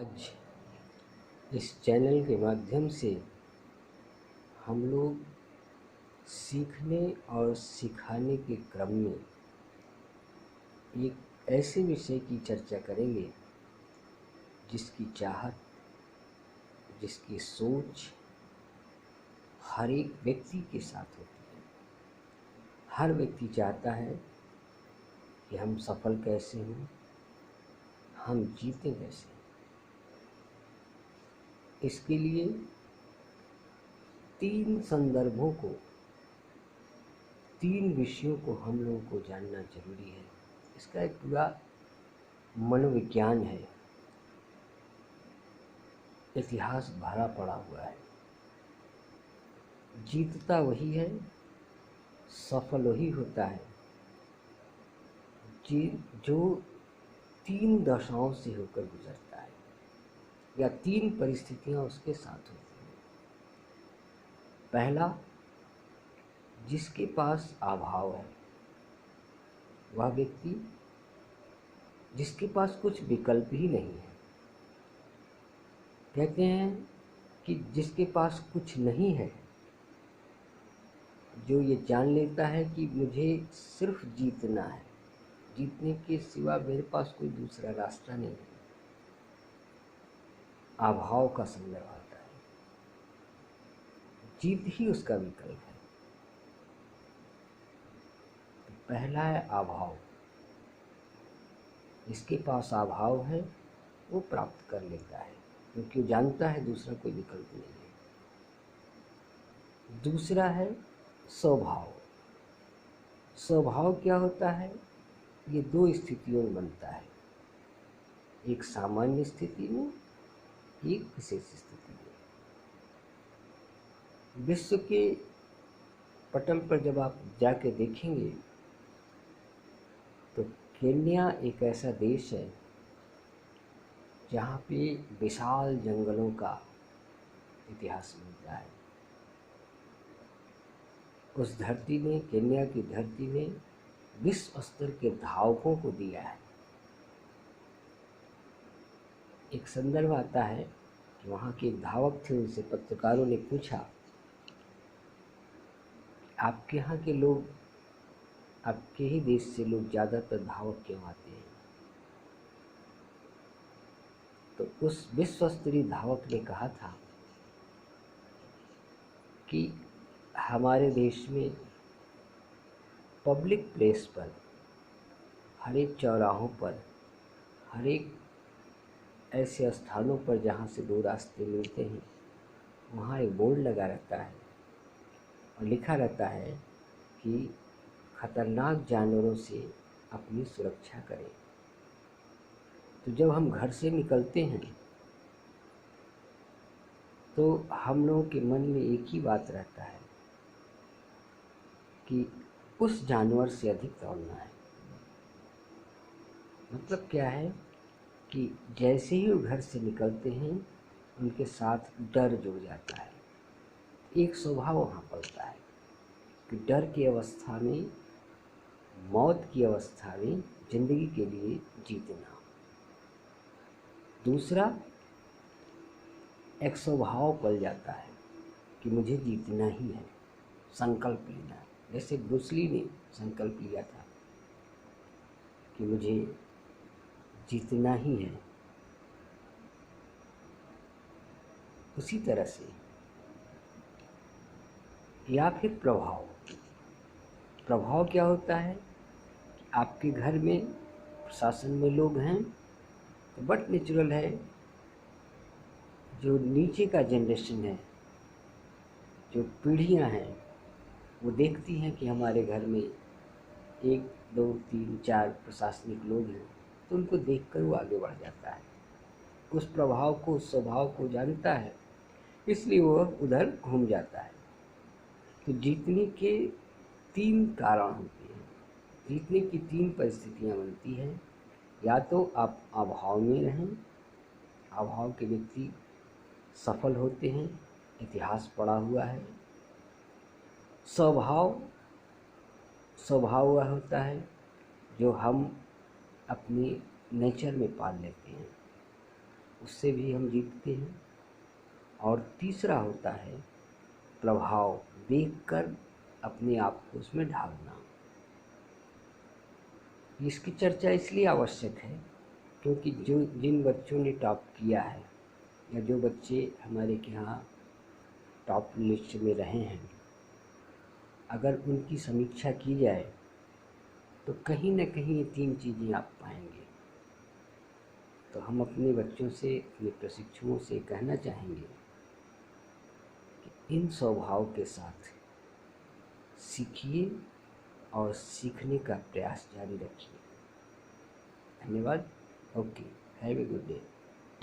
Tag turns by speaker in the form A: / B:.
A: आज इस चैनल के माध्यम से हम लोग सीखने और सिखाने के क्रम में एक ऐसे विषय की चर्चा करेंगे जिसकी चाहत, जिसकी सोच हर एक व्यक्ति के साथ होती है। हर व्यक्ति चाहता है कि हम सफल कैसे हों, हम जीते कैसे। इसके लिए 3 संदर्भों को, 3 विषयों को हम लोगों को जानना जरूरी है। इसका एक पूरा मनोविज्ञान है, इतिहास भरा पड़ा हुआ है। जीतता वही है, सफल वही होता है जो 3 दशाओं से होकर गुजरता है या 3 परिस्थितियां उसके साथ होती हैं। पहला, जिसके पास अभाव है, वह व्यक्ति जिसके पास कुछ विकल्प ही नहीं है। कहते हैं कि जिसके पास कुछ नहीं है, जो ये जान लेता है कि मुझे सिर्फ जीतना है, जीतने के सिवा मेरे पास कोई दूसरा रास्ता नहीं है, अभाव का संदर्भ आता है। जीत ही उसका विकल्प है। तो पहला है अभाव। जिसके पास अभाव है वो प्राप्त कर लेता है, क्योंकि वो जानता है दूसरा कोई विकल्प नहीं है। दूसरा है स्वभाव। स्वभाव क्या होता है? ये 2 स्थितियों में बनता है, एक सामान्य स्थिति में, एक विशेष स्थिति में। विश्व के पटल पर जब आप जाके देखेंगे तो केन्या एक ऐसा देश है जहाँ पे विशाल जंगलों का इतिहास मिलता है। उस धरती ने, केन्या की धरती ने विश्व स्तर के धावकों को दिया है। एक संदर्भ आता है कि वहाँ के एक धावक थे, उनसे पत्रकारों ने पूछा, आपके यहाँ के लोग, आपके ही देश से लोग ज़्यादातर धावक क्यों आते हैं? तो उस विश्व स्तरीय धावक ने कहा था कि हमारे देश में पब्लिक प्लेस पर, हर एक चौराहों पर, हर एक ऐसे स्थानों पर जहाँ से 2 रास्ते मिलते हैं, वहाँ एक बोर्ड लगा रहता है और लिखा रहता है कि खतरनाक जानवरों से अपनी सुरक्षा करें। तो जब हम घर से निकलते हैं तो हम लोगों के मन में एक ही बात रहता है कि उस जानवर से अधिक दौड़ना है। मतलब क्या है कि जैसे ही वो घर से निकलते हैं, उनके साथ डर जुड़ जाता है। एक स्वभाव वहाँ पड़ता है कि डर की अवस्था में, मौत की अवस्था में जिंदगी के लिए जीतना। दूसरा, एक स्वभाव पल जाता है कि मुझे जीतना ही है, संकल्प लेना है। जैसे ब्रूस ली ने संकल्प लिया था कि मुझे जीतना ही है। उसी तरह से, या फिर प्रभाव। प्रभाव क्या होता है कि आपके घर में, प्रशासन में लोग हैं तो बट नेचुरल है, जो नीचे का जनरेशन है, जो पीढ़ियां हैं, वो देखती हैं कि हमारे घर में 1, 2, 3, 4 प्रशासनिक लोग हैं, तो उनको देखकर वो आगे बढ़ जाता है। उस प्रभाव को, उस स्वभाव को जानता है, इसलिए वो उधर घूम जाता है। तो जीतने के 3 कारण होते हैं, जीतने की 3 परिस्थितियां बनती हैं। या तो आप अभाव में रहें, अभाव के व्यक्ति सफल होते हैं, इतिहास पड़ा हुआ है। स्वभाव वह होता है जो हम अपने नेचर में पाल लेते हैं, उससे भी हम जीतते हैं। और तीसरा होता है प्रभाव, देखकर अपने आप को उसमें ढालना। इसकी चर्चा इसलिए आवश्यक है क्योंकि जिन बच्चों ने टॉप किया है या जो बच्चे हमारे के यहाँ टॉप लिस्ट में रहे हैं, अगर उनकी समीक्षा की जाए तो कहीं न कहीं ये 3 चीज़ें आप पाएंगे। तो हम अपने बच्चों से, अपने प्रशिक्षुओं से कहना चाहेंगे कि इन स्वभाव के साथ सीखिए और सीखने का प्रयास जारी रखिए। धन्यवाद। Okay, have a good day.